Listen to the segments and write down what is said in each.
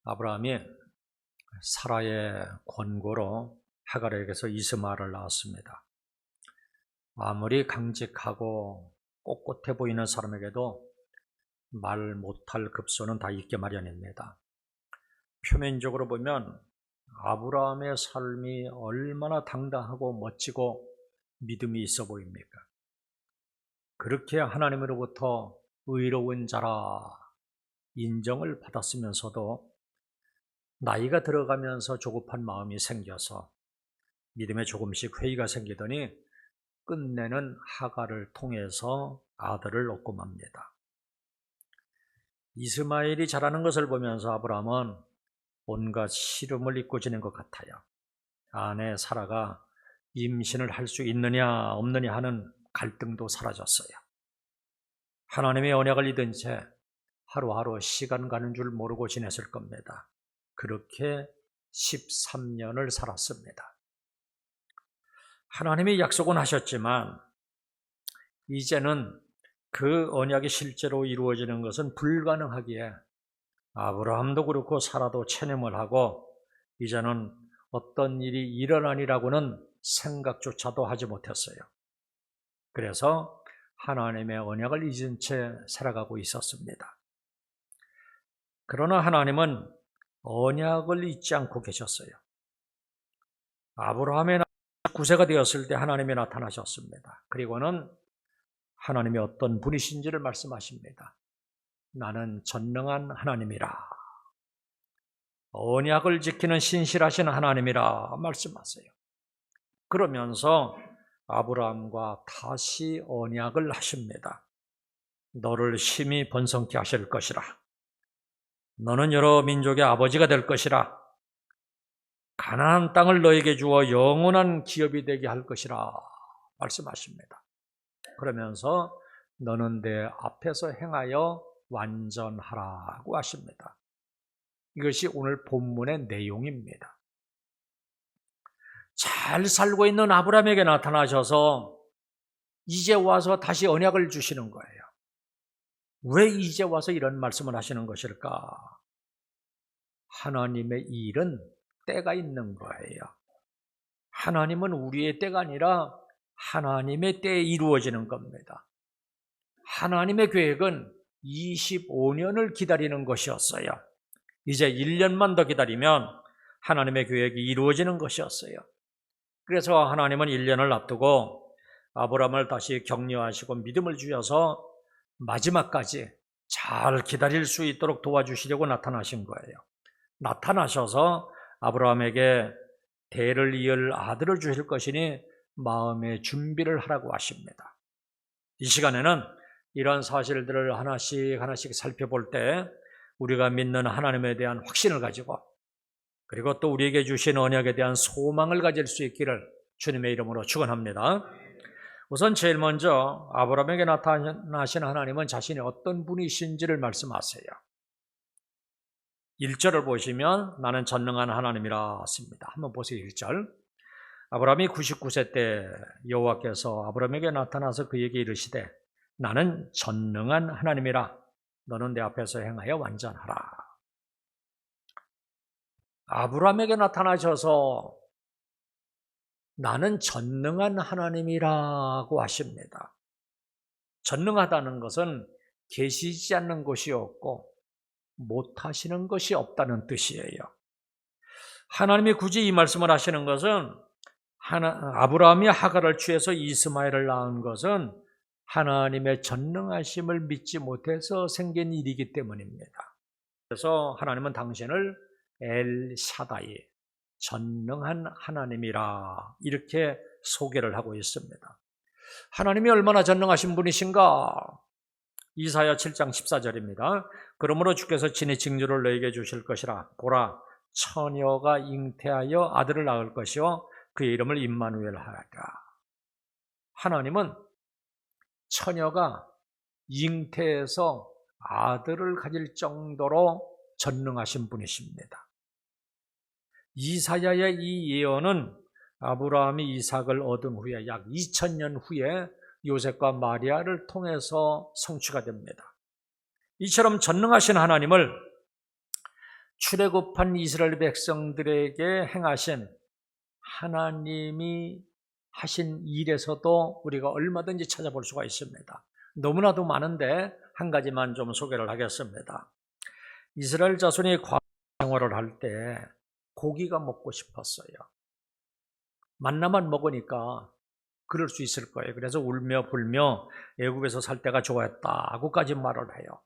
아브라함이 사라의 권고로 하갈에게서 이스마엘을 낳았습니다. 아무리 강직하고 꼿꼿해 보이는 사람에게도 말 못할 급소는 다 있게 마련입니다. 표면적으로 보면 아브라함의 삶이 얼마나 당당하고 멋지고 믿음이 있어 보입니까? 그렇게 하나님으로부터 의로운 자라 인정을 받았으면서도 나이가 들어가면서 조급한 마음이 생겨서 믿음에 조금씩 회의가 생기더니 끝내는 하갈을 통해서 아들을 얻고 맙니다. 이스마엘이 자라는 것을 보면서 아브라함은 온갖 시름을 잊고 지낸 것 같아요. 아내 사라가 임신을 할 수 있느냐 없느냐 하는 갈등도 사라졌어요. 하나님의 언약을 잊은 채 하루하루 시간 가는 줄 모르고 지냈을 겁니다. 그렇게 13년을 살았습니다. 하나님이 약속은 하셨지만 이제는 그 언약이 실제로 이루어지는 것은 불가능하기에 아브라함도 그렇고 사라도 체념을 하고 이제는 어떤 일이 일어나리라고는 생각조차도 하지 못했어요. 그래서 하나님의 언약을 잊은 채 살아가고 있었습니다. 그러나 하나님은 언약을 잊지 않고 계셨어요. 아브라함의 9세가 되었을 때 하나님이 나타나셨습니다. 그리고는 하나님이 어떤 분이신지를 말씀하십니다. 나는 전능한 하나님이라. 언약을 지키는 신실하신 하나님이라 말씀하세요. 그러면서 아브라함과 다시 언약을 하십니다. 너를 심히 번성케 하실 것이라. 너는 여러 민족의 아버지가 될 것이라. 가나안 땅을 너에게 주어 영원한 기업이 되게 할 것이라 말씀하십니다. 그러면서 너는 내 앞에서 행하여 완전하라고 하십니다. 이것이 오늘 본문의 내용입니다. 잘 살고 있는 아브라함에게 나타나셔서 이제 와서 다시 언약을 주시는 거예요. 왜 이제 와서 이런 말씀을 하시는 것일까? 하나님의 일은 때가 있는 거예요. 하나님은 우리의 때가 아니라 하나님의 때에 이루어지는 겁니다. 하나님의 계획은 25년을 기다리는 것이었어요. 이제 1년만 더 기다리면 하나님의 계획이 이루어지는 것이었어요. 그래서 하나님은 1년을 앞두고 아브라함을 다시 격려하시고 믿음을 주셔서 마지막까지 잘 기다릴 수 있도록 도와주시려고 나타나신 거예요. 나타나셔서 아브라함에게 대를 이을 아들을 주실 것이니 마음의 준비를 하라고 하십니다. 이 시간에는 이런 사실들을 하나씩 살펴볼 때 우리가 믿는 하나님에 대한 확신을 가지고 그리고 또 우리에게 주신 언약에 대한 소망을 가질 수 있기를 주님의 이름으로 축원합니다. 우선 제일 먼저 아브라함에게 나타나신 하나님은 자신이 어떤 분이신지를 말씀하세요. 1절을 보시면 나는 전능한 하나님이라 씁니다. 한번 보세요. 1절. 아브라함이 99세 때 여호와께서 아브라함에게 나타나서 그에게 이르시되 나는 전능한 하나님이라 너는 내 앞에서 행하여 완전하라. 아브라함에게 나타나셔서 나는 전능한 하나님이라고 하십니다. 전능하다는 것은 계시지 않는 것이 없고 못하시는 것이 없다는 뜻이에요. 하나님이 굳이 이 말씀을 하시는 것은 아브라함이 하갈을 취해서 이스마엘을 낳은 것은 하나님의 전능하심을 믿지 못해서 생긴 일이기 때문입니다. 그래서 하나님은 당신을 엘샤다이, 전능한 하나님이라 이렇게 소개를 하고 있습니다. 하나님이 얼마나 전능하신 분이신가? 이사야 7장 14절입니다. 그러므로 주께서 친히 징조를 너에게 주실 것이라. 보라, 처녀가 잉태하여 아들을 낳을 것이요 그의 이름을 임마누엘 하리라. 하나님은 처녀가 잉태해서 아들을 가질 정도로 전능하신 분이십니다. 이사야의 이 예언은 아브라함이 이삭을 얻은 후에 약 2000년 후에 요셉과 마리아를 통해서 성취가 됩니다. 이처럼 전능하신 하나님을 출애굽한 이스라엘 백성들에게 행하신 하나님이 하신 일에서도 우리가 얼마든지 찾아볼 수가 있습니다. 너무나도 많은데 한 가지만 좀 소개를 하겠습니다. 이스라엘 자손이 광야 생활을 할 때 고기가 먹고 싶었어요. 만나만 먹으니까 그럴 수 있을 거예요. 그래서 울며 불며 애굽에서 살 때가 좋았다고까지 말을 해요.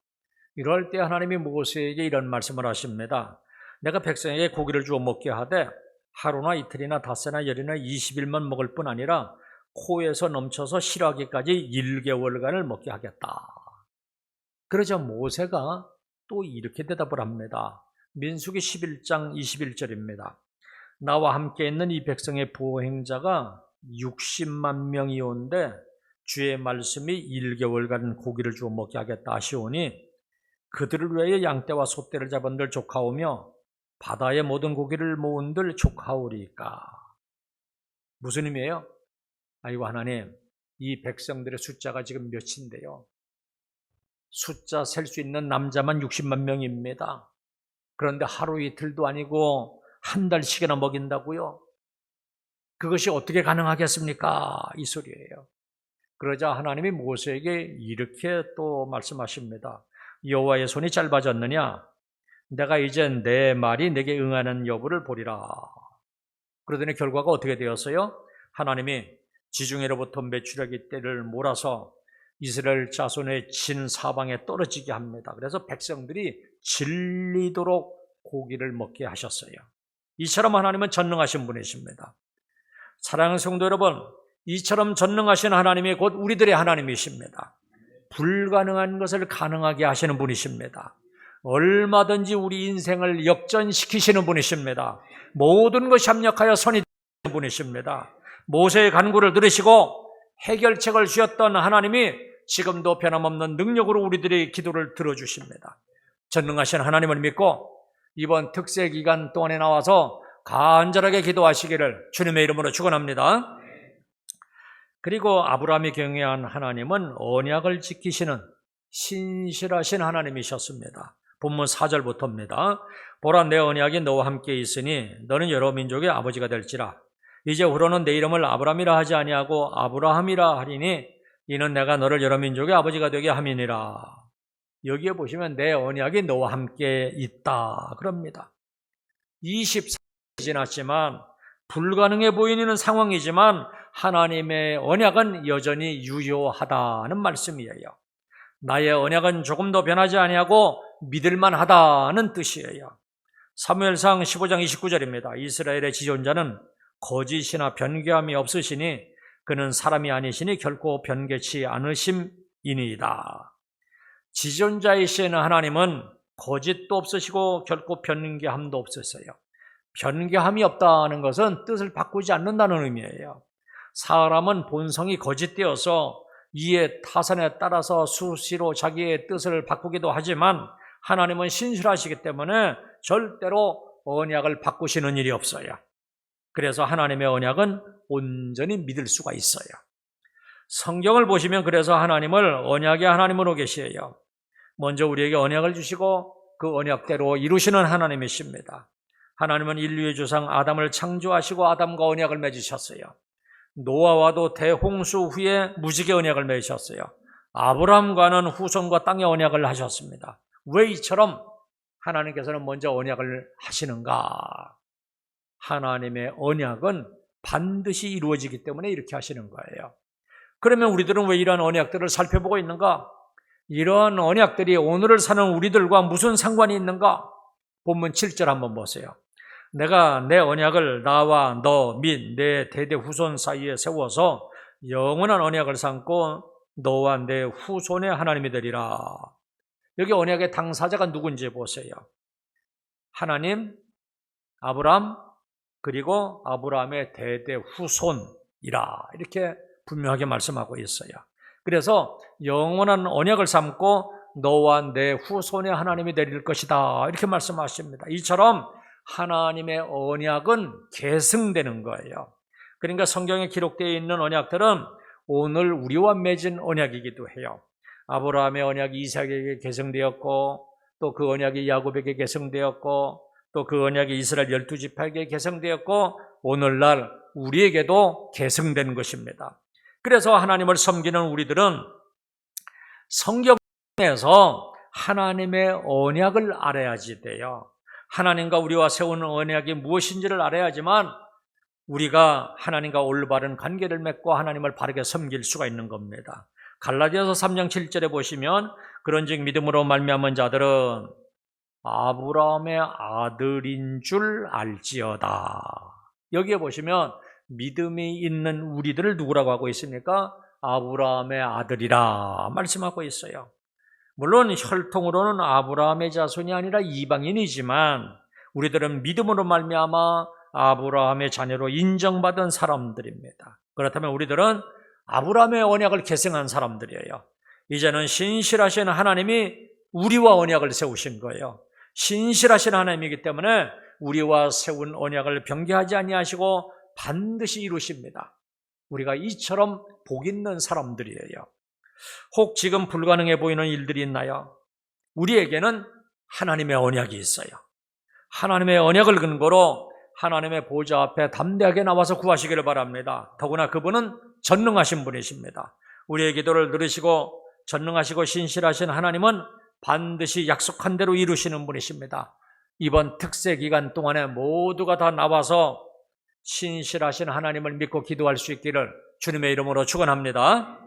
이럴 때 하나님이 모세에게 이런 말씀을 하십니다. 내가 백성에게 고기를 주어 먹게 하되 하루나 이틀이나 닷새나 열이나 20일만 먹을 뿐 아니라 코에서 넘쳐서 실하기까지 1개월간을 먹게 하겠다. 그러자 모세가 또 이렇게 대답을 합니다. 민수기 11장 21절입니다. 나와 함께 있는 이 백성의 보행자가 60만 명이온데 주의 말씀이 1개월간 고기를 주어 먹게 하겠다 하시오니 그들을 위하여 양떼와 소떼를 잡은들 족하오며 바다의 모든 고기를 모은들 족하오리까. 무슨 의미예요? 아이고 하나님, 이 백성들의 숫자가 지금 몇인데요? 숫자 셀 수 있는 남자만 60만 명입니다. 그런데 하루 이틀도 아니고 한 달씩이나 먹인다고요? 그것이 어떻게 가능하겠습니까? 이 소리예요. 그러자 하나님이 모세에게 이렇게 또 말씀하십니다. 여호와의 손이 짧아졌느냐? 내가 이제 내 말이 내게 응하는 여부를 보리라. 그러더니 결과가 어떻게 되었어요? 하나님이 지중해로부터 메추라기 떼를 몰아서 이스라엘 자손의 진 사방에 떨어지게 합니다. 그래서 백성들이 질리도록 고기를 먹게 하셨어요. 이처럼 하나님은 전능하신 분이십니다. 사랑하는 성도 여러분, 이처럼 전능하신 하나님이 곧 우리들의 하나님이십니다. 불가능한 것을 가능하게 하시는 분이십니다. 얼마든지 우리 인생을 역전시키시는 분이십니다. 모든 것이 합력하여 선이 되는 분이십니다. 모세의 간구를 들으시고 해결책을 주셨던 하나님이 지금도 변함없는 능력으로 우리들의 기도를 들어주십니다. 전능하신 하나님을 믿고 이번 특세 기간 동안에 나와서 간절하게 기도하시기를 주님의 이름으로 축원합니다. 그리고 아브라함이 경외한 하나님은 언약을 지키시는 신실하신 하나님이셨습니다. 본문 4절부터입니다. 보라, 내 언약이 너와 함께 있으니 너는 여러 민족의 아버지가 될지라. 이제 후로는 내 이름을 아브라함이라 하지 아니하고 아브라함이라 하리니 이는 내가 너를 여러 민족의 아버지가 되게 함이니라. 여기에 보시면 내 언약이 너와 함께 있다 그럽니다. 24년이 지났지만 불가능해 보이는 상황이지만 하나님의 언약은 여전히 유효하다는 말씀이에요. 나의 언약은 조금 더 변하지 아니하고 믿을만하다는 뜻이에요. 사무엘상 15장 29절입니다. 이스라엘의 지존자는 거짓이나 변개함이 없으시니 그는 사람이 아니시니 결코 변개치 않으심이니이다. 지존자이신 하나님은 거짓도 없으시고 결코 변개함도 없으세요. 변개함이 없다는 것은 뜻을 바꾸지 않는다는 의미예요. 사람은 본성이 거짓되어서 이에 타산에 따라서 수시로 자기의 뜻을 바꾸기도 하지만 하나님은 신실하시기 때문에 절대로 언약을 바꾸시는 일이 없어요. 그래서 하나님의 언약은 온전히 믿을 수가 있어요. 성경을 보시면 그래서 하나님을 언약의 하나님으로 계시에요. 먼저 우리에게 언약을 주시고 그 언약대로 이루시는 하나님이십니다. 하나님은 인류의 조상 아담을 창조하시고 아담과 언약을 맺으셨어요. 노아와도 대홍수 후에 무지개 언약을 맺으셨어요. 아브라함과는 후손과 땅의 언약을 하셨습니다. 왜 이처럼 하나님께서는 먼저 언약을 하시는가? 하나님의 언약은 반드시 이루어지기 때문에 이렇게 하시는 거예요. 그러면 우리들은 왜 이러한 언약들을 살펴보고 있는가? 이러한 언약들이 오늘을 사는 우리들과 무슨 상관이 있는가? 본문 7절 한번 보세요. 내가 내 언약을 나와 너 및 내 대대 후손 사이에 세워서 영원한 언약을 삼고 너와 내 후손의 하나님이 되리라. 여기 언약의 당사자가 누군지 보세요. 하나님, 아브라함, 그리고 아브라함의 대대 후손이라 이렇게 분명하게 말씀하고 있어요. 그래서 영원한 언약을 삼고 너와 내 후손의 하나님이 되릴 것이다 이렇게 말씀하십니다. 이처럼 하나님의 언약은 계승되는 거예요. 그러니까 성경에 기록되어 있는 언약들은 오늘 우리와 맺은 언약이기도 해요. 아브라함의 언약이 이삭에게 계승되었고 또 그 언약이 야곱에게 계승되었고 또 그 언약이 이스라엘 12지파에게 계승되었고 오늘날 우리에게도 계승된 것입니다. 그래서 하나님을 섬기는 우리들은 성경에서 하나님의 언약을 알아야지 돼요. 하나님과 우리와 세운 언약이 무엇인지를 알아야지만 우리가 하나님과 올바른 관계를 맺고 하나님을 바르게 섬길 수가 있는 겁니다. 갈라디아서 3장 7절에 보시면 그런즉 믿음으로 말미암은 자들은 아브라함의 아들인 줄 알지어다. 여기에 보시면 믿음이 있는 우리들을 누구라고 하고 있습니까? 아브라함의 아들이라 말씀하고 있어요. 물론 혈통으로는 아브라함의 자손이 아니라 이방인이지만 우리들은 믿음으로 말미암아 아브라함의 자녀로 인정받은 사람들입니다. 그렇다면 우리들은 아브라함의 언약을 계승한 사람들이에요. 이제는 신실하신 하나님이 우리와 언약을 세우신 거예요. 신실하신 하나님이기 때문에 우리와 세운 언약을 변개하지 아니하시고 반드시 이루십니다. 우리가 이처럼 복 있는 사람들이에요. 혹 지금 불가능해 보이는 일들이 있나요? 우리에게는 하나님의 언약이 있어요. 하나님의 언약을 근거로 하나님의 보좌 앞에 담대하게 나와서 구하시기를 바랍니다. 더구나 그분은 전능하신 분이십니다. 우리의 기도를 들으시고 전능하시고 신실하신 하나님은 반드시 약속한 대로 이루시는 분이십니다. 이번 특세 기간 동안에 모두가 다 나와서 신실하신 하나님을 믿고 기도할 수 있기를 주님의 이름으로 축원합니다.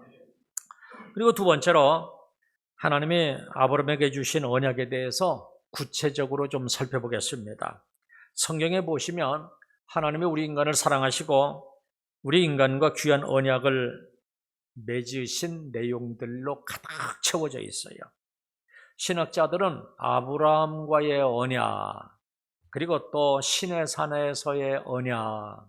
그리고 두 번째로 하나님이 아브라함에게 주신 언약에 대해서 구체적으로 좀 살펴보겠습니다. 성경에 보시면 하나님이 우리 인간을 사랑하시고 우리 인간과 귀한 언약을 맺으신 내용들로 가득 채워져 있어요. 신학자들은 아브라함과의 언약, 그리고 또 시내산에서의 언약,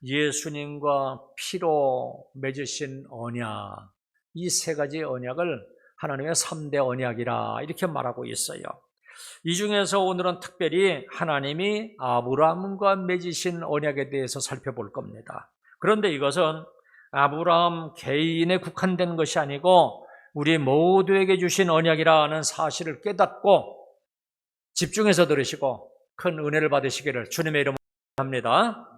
예수님과 피로 맺으신 언약, 이 세 가지 언약을 하나님의 3대 언약이라 이렇게 말하고 있어요. 이 중에서 오늘은 특별히 하나님이 아브라함과 맺으신 언약에 대해서 살펴볼 겁니다. 그런데 이것은 아브라함 개인에 국한된 것이 아니고 우리 모두에게 주신 언약이라는 사실을 깨닫고 집중해서 들으시고 큰 은혜를 받으시기를 주님의 이름으로 합니다.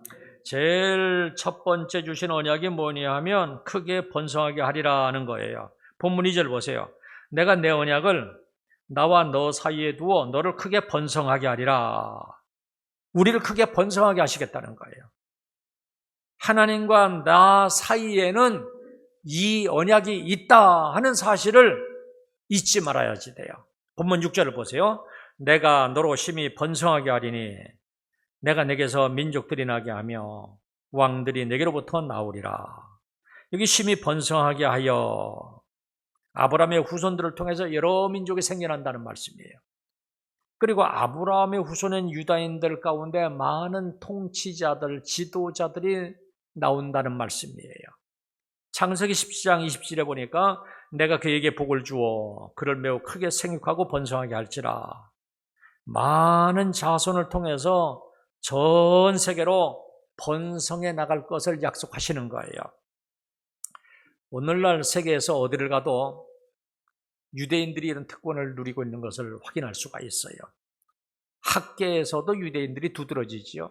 제일 첫 번째 주신 언약이 뭐냐 하면 크게 번성하게 하리라는 거예요. 본문 2절 보세요. 내가 내 언약을 나와 너 사이에 두어 너를 크게 번성하게 하리라. 우리를 크게 번성하게 하시겠다는 거예요. 하나님과 나 사이에는 이 언약이 있다 하는 사실을 잊지 말아야지 돼요. 본문 6절을 보세요. 내가 너로 심히 번성하게 하리니 내가 내게서 민족들이 나게 하며 왕들이 내게로부터 나오리라. 여기 심히 번성하게 하여 아브라함의 후손들을 통해서 여러 민족이 생겨난다는 말씀이에요. 그리고 아브라함의 후손인 유다인들 가운데 많은 통치자들, 지도자들이 나온다는 말씀이에요. 창세기 17장 27절에 보니까 내가 그에게 복을 주어 그를 매우 크게 생육하고 번성하게 할지라. 많은 자손을 통해서 전 세계로 번성해 나갈 것을 약속하시는 거예요. 오늘날 세계에서 어디를 가도 유대인들이 이런 특권을 누리고 있는 것을 확인할 수가 있어요. 학계에서도 유대인들이 두드러지지요.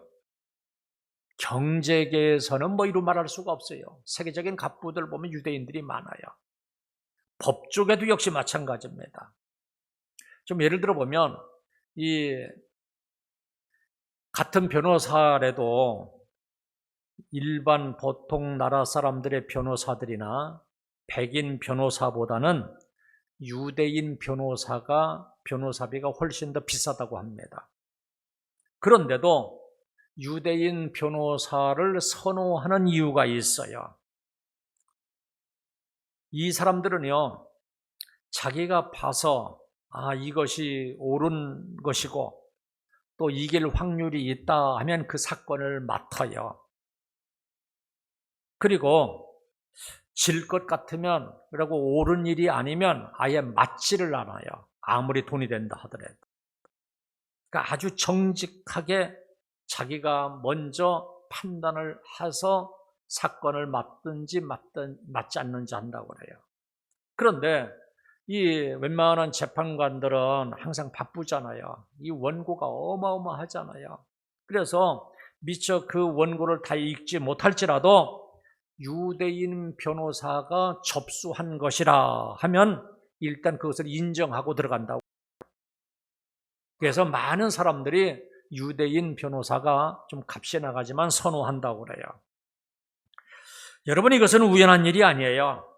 경제계에서는 뭐 이루 말할 수가 없어요. 세계적인 갑부들 보면 유대인들이 많아요. 법조계도 역시 마찬가지입니다. 좀 예를 들어 보면 이 같은 변호사라도 일반 보통 나라 사람들의 변호사들이나 백인 변호사보다는 유대인 변호사비가 훨씬 더 비싸다고 합니다. 그런데도 유대인 변호사를 선호하는 이유가 있어요. 이 사람들은요, 자기가 봐서 이것이 옳은 것이고 또 이길 확률이 있다 하면 그 사건을 맡아요. 그리고 질 것 같으면, 그리고 옳은 일이 아니면 아예 맡지를 않아요. 아무리 돈이 된다 하더라도. 그러니까 아주 정직하게 자기가 먼저 판단을 해서 사건을 맡든지 맡지 않는지 한다고 그래요. 그런데 이 웬만한 재판관들은 항상 바쁘잖아요. 이 원고가 어마어마하잖아요. 그래서 미처 그 원고를 다 읽지 못할지라도 유대인 변호사가 접수한 것이라 하면 일단 그것을 인정하고 들어간다고. 그래서 많은 사람들이 유대인 변호사가 좀 값이 나가지만 선호한다고 그래요. 여러분, 이것은 우연한 일이 아니에요.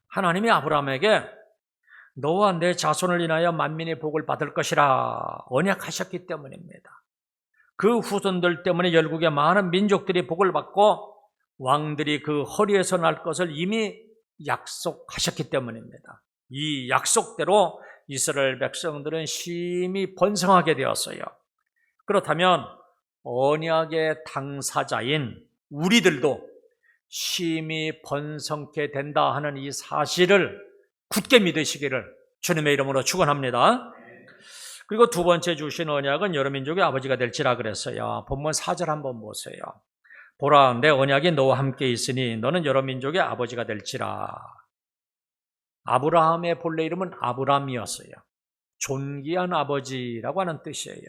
하나님이 아브라함에게 너와 내 자손을 인하여 만민의 복을 받을 것이라 언약하셨기 때문입니다. 그 후손들 때문에 열국의 많은 민족들이 복을 받고 왕들이 그 허리에서 날 것을 이미 약속하셨기 때문입니다. 이 약속대로 이스라엘 백성들은 심히 번성하게 되었어요. 그렇다면 언약의 당사자인 우리들도 심히 번성케 된다 하는 이 사실을 굳게 믿으시기를 주님의 이름으로 축원합니다. 그리고 두 번째 주신 언약은 여러 민족의 아버지가 될지라 그랬어요. 본문 4절 한번 보세요. 보라, 내 언약이 너와 함께 있으니 너는 여러 민족의 아버지가 될지라. 아브라함의 본래 이름은 아브람이었어요. 존귀한 아버지라고 하는 뜻이에요.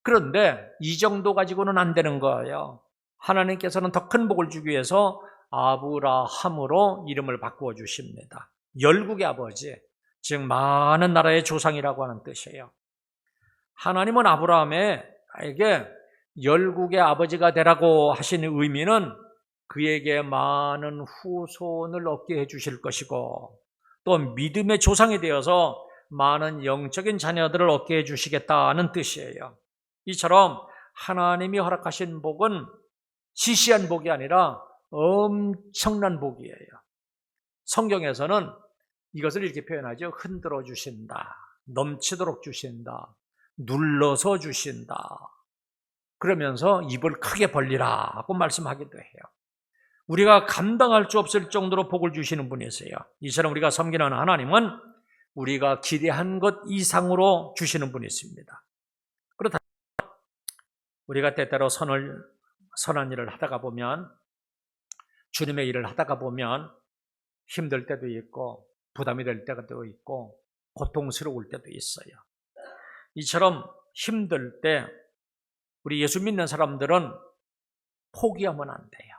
그런데 이 정도 가지고는 안 되는 거예요. 하나님께서는 더 큰 복을 주기 위해서 아브라함으로 이름을 바꾸어 주십니다. 열국의 아버지, 즉 많은 나라의 조상이라고 하는 뜻이에요. 하나님은 아브라함에게 열국의 아버지가 되라고 하신 의미는 그에게 많은 후손을 얻게 해주실 것이고 또 믿음의 조상이 되어서 많은 영적인 자녀들을 얻게 해주시겠다는 뜻이에요. 이처럼 하나님이 허락하신 복은 시시한 복이 아니라 엄청난 복이에요. 성경에서는 이것을 이렇게 표현하죠. 흔들어 주신다, 넘치도록 주신다, 눌러서 주신다. 그러면서 입을 크게 벌리라고 말씀하기도 해요. 우리가 감당할 수 없을 정도로 복을 주시는 분이세요. 이처럼 우리가 섬기는 하나님은 우리가 기대한 것 이상으로 주시는 분이 있습니다. 그렇다 우리가 때때로 선한 일을 하다가 보면, 주님의 일을 하다가 보면 힘들 때도 있고 부담이 될 때도 있고 고통스러울 때도 있어요. 이처럼 힘들 때 우리 예수 믿는 사람들은 포기하면 안 돼요.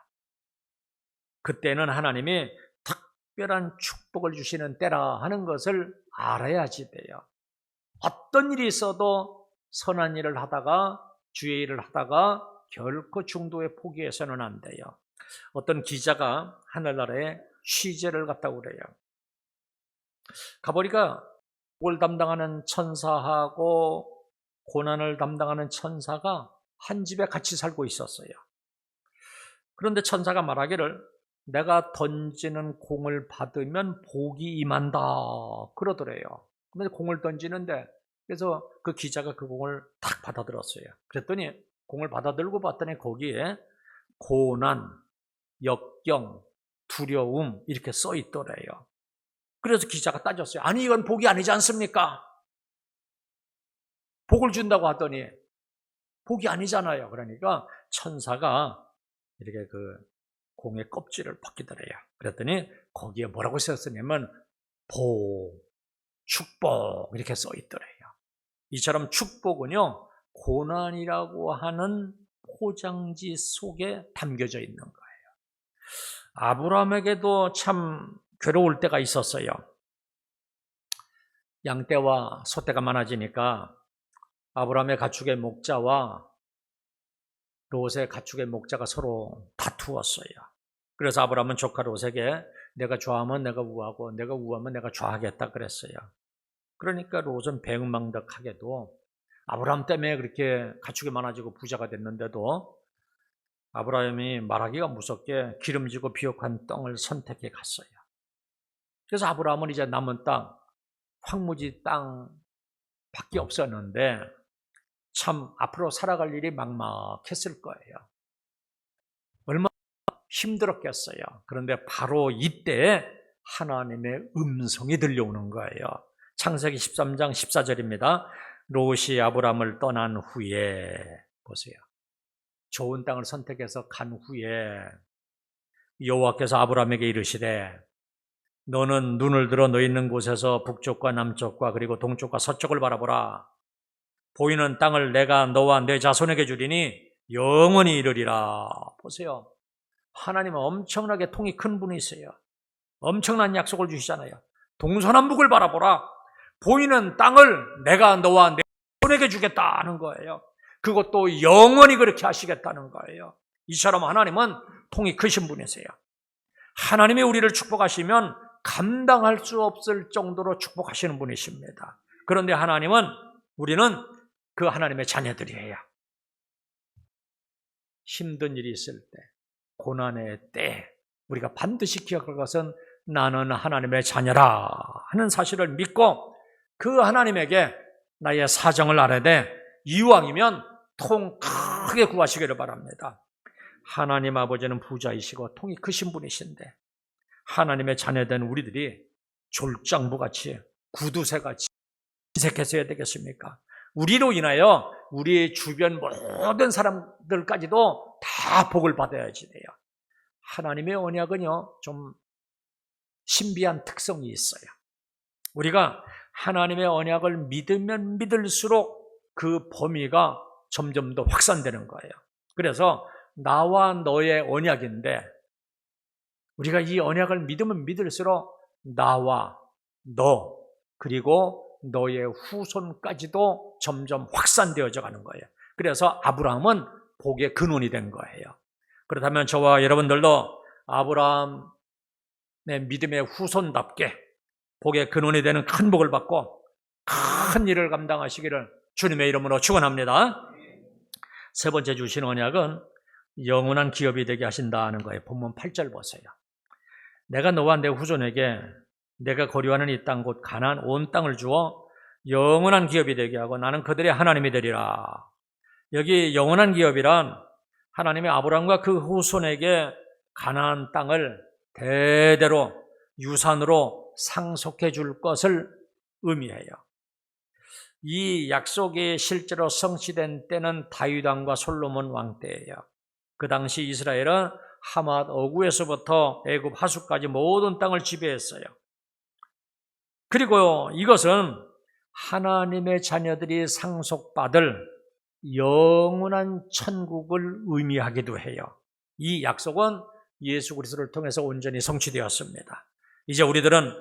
그때는 하나님이 특별한 축복을 주시는 때라 하는 것을 알아야지 돼요. 어떤 일이 있어도 선한 일을 하다가, 주의 일을 하다가 결코 중도에 포기해서는 안 돼요. 어떤 기자가 하늘나라에 취재를 갔다고 그래요. 가보니까 복을 담당하는 천사하고 고난을 담당하는 천사가 한 집에 같이 살고 있었어요. 그런데 천사가 말하기를 내가 던지는 공을 받으면 복이 임한다 그러더래요. 근데 공을 던지는데, 그래서 그 기자가 그 공을 탁 받아들었어요. 그랬더니 공을 받아들고 봤더니 거기에 고난, 역경, 두려움 이렇게 써 있더래요. 그래서 기자가 따졌어요. 아니 이건 복이 아니지 않습니까? 복을 준다고 하더니 복이 아니잖아요. 그러니까 천사가 이렇게 그 공의 껍질을 벗기더래요. 그랬더니 거기에 뭐라고 썼냐면 복, 축복 이렇게 써 있더래요. 이처럼 축복은요, 고난이라고 하는 포장지 속에 담겨져 있는 거예요. 아브라함에게도 참 괴로울 때가 있었어요. 양떼와 소떼가 많아지니까 아브라함의 가축의 목자와 롯의 가축의 목자가 서로 다투었어요. 그래서 아브라함은 조카 롯에게 내가 좌하면 내가 우하고 내가 우하면 내가 좌하겠다 그랬어요. 그러니까 롯은 배은망덕하게도 아브라함 때문에 그렇게 가축이 많아지고 부자가 됐는데도 아브라함이 말하기가 무섭게 기름지고 비옥한 땅을 선택해 갔어요. 그래서 아브라함은 이제 남은 땅, 황무지 땅밖에 없었는데 참 앞으로 살아갈 일이 막막했을 거예요. 얼마나 힘들었겠어요. 그런데 바로 이때 하나님의 음성이 들려오는 거예요. 창세기 13장 14절입니다. 롯이 아브라함을 떠난 후에, 보세요. 좋은 땅을 선택해서 간 후에 여호와께서 아브라함에게 이르시되 너는 눈을 들어 너 있는 곳에서 북쪽과 남쪽과 그리고 동쪽과 서쪽을 바라보라. 보이는 땅을 내가 너와 내 자손에게 주리니 영원히 이르리라. 보세요. 하나님은 엄청나게 통이 큰 분이세요. 엄청난 약속을 주시잖아요. 동서남북을 바라보라. 보이는 땅을 내가 너와 내 자손에게 주겠다는 거예요. 그것도 영원히 그렇게 하시겠다는 거예요. 이처럼 하나님은 통이 크신 분이세요. 하나님이 우리를 축복하시면 감당할 수 없을 정도로 축복하시는 분이십니다. 그런데 우리는 그 하나님의 자녀들이에요. 힘든 일이 있을 때, 고난의 때 우리가 반드시 기억할 것은 나는 하나님의 자녀라 하는 사실을 믿고 그 하나님에게 나의 사정을 아뢰되 이왕이면 통 크게 구하시기를 바랍니다. 하나님 아버지는 부자이시고 통이 크신 분이신데 하나님의 자녀된 우리들이 졸장부같이 구두쇠같이 인색해서야 되겠습니까? 우리로 인하여 우리 주변 모든 사람들까지도 다 복을 받아야지 돼요. 하나님의 언약은요 좀 신비한 특성이 있어요. 우리가 하나님의 언약을 믿으면 믿을수록 그 범위가 점점 더 확산되는 거예요. 그래서 나와 너의 언약인데 우리가 이 언약을 믿으면 믿을수록 나와 너 그리고 너의 후손까지도 점점 확산되어져 가는 거예요. 그래서 아브라함은 복의 근원이 된 거예요. 그렇다면 저와 여러분들도 아브라함의 믿음의 후손답게 복의 근원이 되는 큰 복을 받고 큰 일을 감당하시기를 주님의 이름으로 축원합니다. 세 번째 주신 언약은 영원한 기업이 되게 하신다는 거예요. 본문 8절 보세요. 내가 너와 내 후손에게 내가 거류하는 이 땅 곧 가나안 온 땅을 주어 영원한 기업이 되게 하고 나는 그들의 하나님이 되리라. 여기 영원한 기업이란 하나님의 아브라함과 그 후손에게 가나안 땅을 대대로 유산으로 상속해 줄 것을 의미해요. 이 약속이 실제로 성취된 때는 다윗 왕과 솔로몬 왕 때예요. 그 당시 이스라엘은 하맛 어구에서부터 애굽 하수까지 모든 땅을 지배했어요. 그리고 이것은 하나님의 자녀들이 상속받을 영원한 천국을 의미하기도 해요. 이 약속은 예수 그리스도를 통해서 온전히 성취되었습니다. 이제 우리들은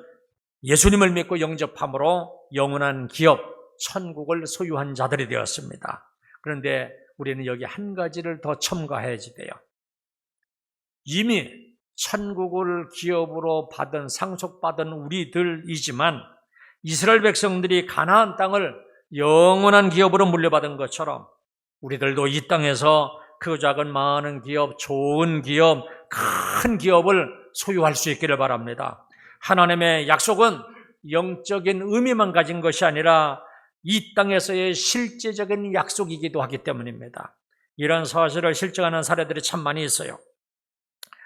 예수님을 믿고 영접함으로 영원한 기업, 천국을 소유한 자들이 되었습니다. 그런데 우리는 여기 한 가지를 더 첨가해야지 돼요. 이미 천국을 기업으로 받은 상속받은 우리들이지만 이스라엘 백성들이 가나안 땅을 영원한 기업으로 물려받은 것처럼 우리들도 이 땅에서 크고 작은 많은 기업, 좋은 기업, 큰 기업을 소유할 수 있기를 바랍니다. 하나님의 약속은 영적인 의미만 가진 것이 아니라 이 땅에서의 실제적인 약속이기도 하기 때문입니다. 이런 사실을 실증하는 사례들이 참 많이 있어요.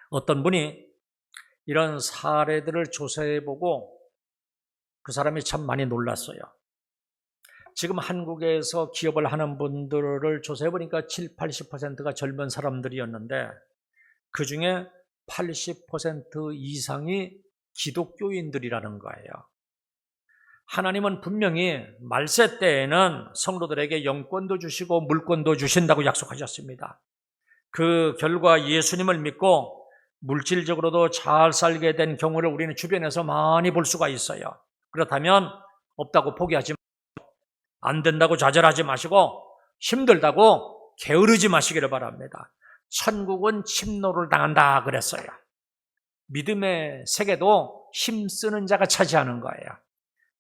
어떤 분이 이런 사례들을 조사해보고 그 사람이 참 많이 놀랐어요. 지금 한국에서 기업을 하는 분들을 조사해보니까 70-80%가 젊은 사람들이었는데 그 중에 80% 이상이 기독교인들이라는 거예요. 하나님은 분명히 말세 때에는 성도들에게 영권도 주시고 물권도 주신다고 약속하셨습니다. 그 결과 예수님을 믿고 물질적으로도 잘 살게 된 경우를 우리는 주변에서 많이 볼 수가 있어요. 그렇다면 없다고 포기하지 마시고 안 된다고 좌절하지 마시고 힘들다고 게으르지 마시기를 바랍니다. 천국은 침노를 당한다 그랬어요. 믿음의 세계도 힘쓰는 자가 차지하는 거예요.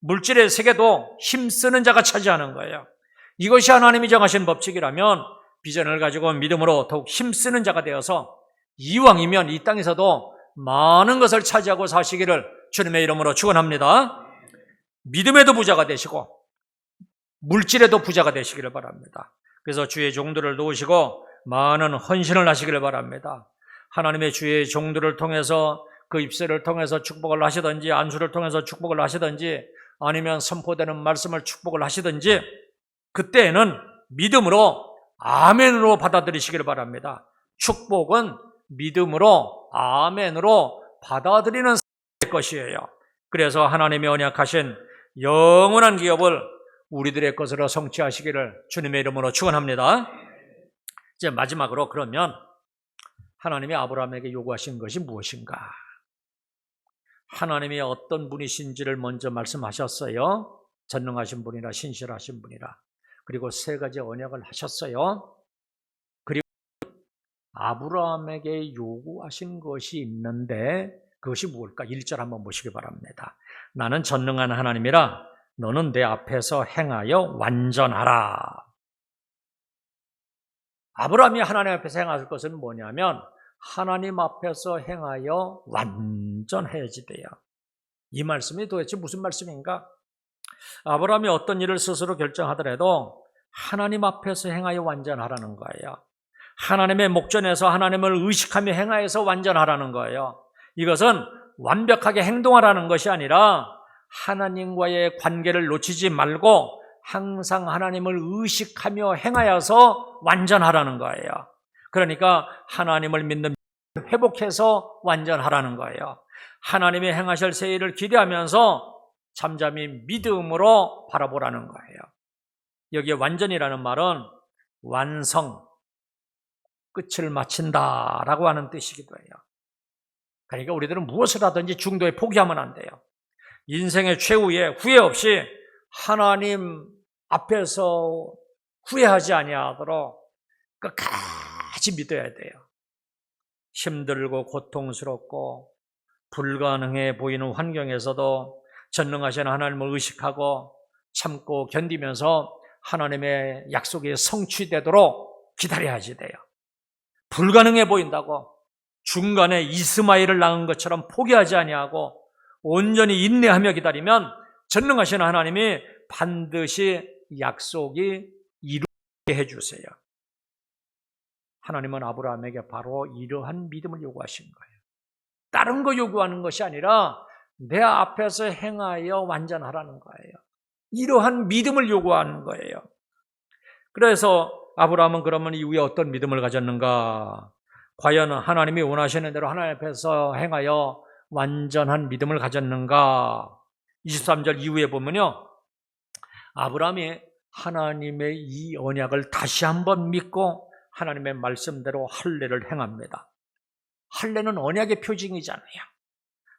물질의 세계도 힘쓰는 자가 차지하는 거예요. 이것이 하나님이 정하신 법칙이라면 비전을 가지고 믿음으로 더욱 힘쓰는 자가 되어서 이왕이면 이 땅에서도 많은 것을 차지하고 사시기를 주님의 이름으로 축원합니다. 믿음에도 부자가 되시고 물질에도 부자가 되시기를 바랍니다. 그래서 주의 종들을 도우시고 많은 헌신을 하시기를 바랍니다. 하나님의 주의 종들을 통해서 그 입술을 통해서 축복을 하시든지 안수를 통해서 축복을 하시든지 아니면 선포되는 말씀을 축복을 하시든지 그때에는 믿음으로 아멘으로 받아들이시기를 바랍니다. 축복은 믿음으로 아멘으로 받아들이는 것이에요. 그래서 하나님이 언약하신 영원한 기업을 우리들의 것으로 성취하시기를 주님의 이름으로 축원합니다. 이제 마지막으로 그러면 하나님이 아브라함에게 요구하신 것이 무엇인가? 하나님이 어떤 분이신지를 먼저 말씀하셨어요. 전능하신 분이라 신실하신 분이라. 그리고 세 가지 언약을 하셨어요. 그리고 아브라함에게 요구하신 것이 있는데 그것이 무엇일까? 1절 한번 보시기 바랍니다. 나는 전능한 하나님이라 너는 내 앞에서 행하여 완전하라. 아브라함이 하나님 앞에서 행할 것은 뭐냐면 하나님 앞에서 행하여 완전해야지 돼요. 이 말씀이 도대체 무슨 말씀인가? 아브라함이 어떤 일을 스스로 결정하더라도 하나님 앞에서 행하여 완전하라는 거예요. 하나님의 목전에서 하나님을 의식하며 행하여서 완전하라는 거예요. 이것은 완벽하게 행동하라는 것이 아니라 하나님과의 관계를 놓치지 말고 항상 하나님을 의식하며 행하여서 완전하라는 거예요. 그러니까 하나님을 믿는 회복해서 완전하라는 거예요. 하나님이 행하실 새 일을 기대하면서 잠잠히 믿음으로 바라보라는 거예요. 여기에 완전이라는 말은 완성, 끝을 마친다라고 하는 뜻이기도 해요. 그러니까 우리들은 무엇을 하든지 중도에 포기하면 안 돼요. 인생의 최후에 후회 없이 하나님 앞에서 후회하지 아니하도록 끝까지 믿어야 돼요. 힘들고 고통스럽고 불가능해 보이는 환경에서도 전능하신 하나님을 의식하고 참고 견디면서 하나님의 약속이 성취되도록 기다려야지 돼요. 불가능해 보인다고 중간에 이스마엘을 낳은 것처럼 포기하지 아니하고 온전히 인내하며 기다리면 전능하신 하나님이 반드시 약속이 이루게 해주세요. 하나님은 아브라함에게 바로 이러한 믿음을 요구하신 거예요. 다른 거 요구하는 것이 아니라 내 앞에서 행하여 완전하라는 거예요. 이러한 믿음을 요구하는 거예요. 그래서 아브라함은 그러면 이후에 어떤 믿음을 가졌는가? 과연 하나님이 원하시는 대로 하나님 앞에서 행하여 완전한 믿음을 가졌는가? 23절 이후에 보면요, 아브라함이 하나님의 이 언약을 다시 한번 믿고 하나님의 말씀대로 할례를 행합니다. 할례는 언약의 표징이잖아요.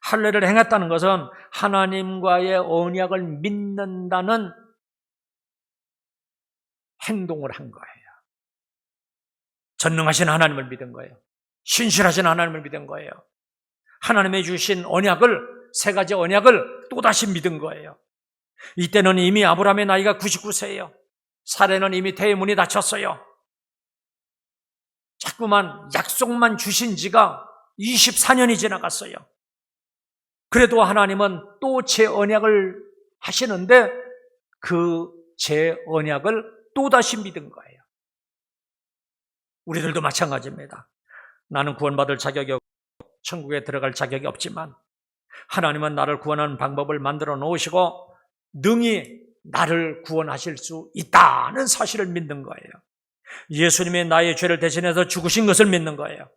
할례를 행했다는 것은 하나님과의 언약을 믿는다는 행동을 한 거예요. 전능하신 하나님을 믿은 거예요. 신실하신 하나님을 믿은 거예요. 하나님의 주신 언약을, 세 가지 언약을 또다시 믿은 거예요. 이때는 이미 아브라함의 나이가 99세예요. 사례는 이미 대문이 닫혔어요. 자꾸만 약속만 주신 지가 24년이 지나갔어요. 그래도 하나님은 또 제 언약을 하시는데 그 제 언약을 또다시 믿은 거예요. 우리들도 마찬가지입니다. 나는 구원받을 자격이 없고 천국에 들어갈 자격이 없지만 하나님은 나를 구원하는 방법을 만들어 놓으시고 능히 나를 구원하실 수 있다는 사실을 믿는 거예요. 예수님이 나의 죄를 대신해서 죽으신 것을 믿는 거예요.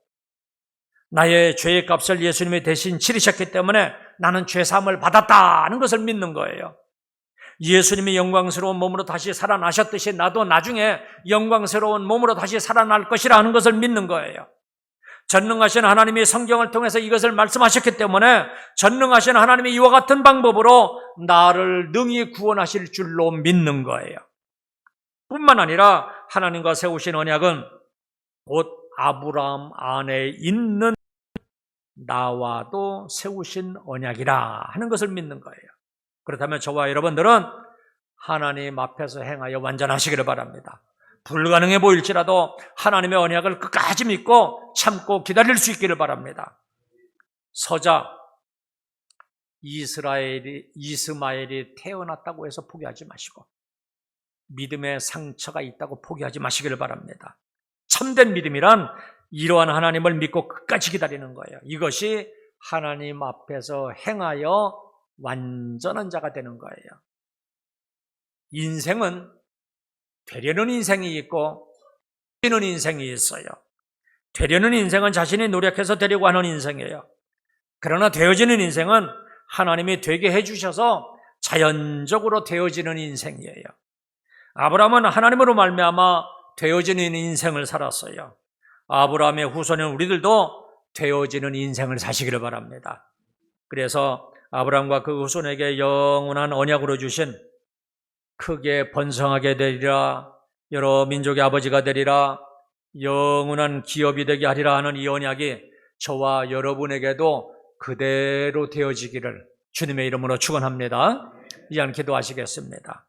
나의 죄의 값을 예수님이 대신 치르셨기 때문에 나는 죄사함을 받았다는 것을 믿는 거예요. 예수님이 영광스러운 몸으로 다시 살아나셨듯이 나도 나중에 영광스러운 몸으로 다시 살아날 것이라는 것을 믿는 거예요. 전능하신 하나님이 성경을 통해서 이것을 말씀하셨기 때문에 전능하신 하나님이 이와 같은 방법으로 나를 능히 구원하실 줄로 믿는 거예요. 뿐만 아니라 하나님과 세우신 언약은 곧 아브라함 안에 있는 나와도 세우신 언약이라 하는 것을 믿는 거예요. 그렇다면 저와 여러분들은 하나님 앞에서 행하여 완전하시기를 바랍니다. 불가능해 보일지라도 하나님의 언약을 끝까지 믿고 참고 기다릴 수 있기를 바랍니다. 서자 이스마엘이 태어났다고 해서 포기하지 마시고 믿음의 상처가 있다고 포기하지 마시기를 바랍니다. 참된 믿음이란 이러한 하나님을 믿고 끝까지 기다리는 거예요. 이것이 하나님 앞에서 행하여 완전한 자가 되는 거예요. 인생은 되려는 인생이 있고 되는 인생이 있어요. 되려는 인생은 자신이 노력해서 되려고 하는 인생이에요. 그러나 되어지는 인생은 하나님이 되게 해주셔서 자연적으로 되어지는 인생이에요. 아브라함은 하나님으로 말미암아 되어지는 인생을 살았어요. 아브라함의 후손인 우리들도 되어지는 인생을 사시기를 바랍니다. 그래서 아브라함과 그 후손에게 영원한 언약으로 주신 크게 번성하게 되리라, 여러 민족의 아버지가 되리라, 영원한 기업이 되게 하리라 하는 이 언약이 저와 여러분에게도 그대로 되어지기를 주님의 이름으로 축원합니다. 이제 기도하시겠습니다.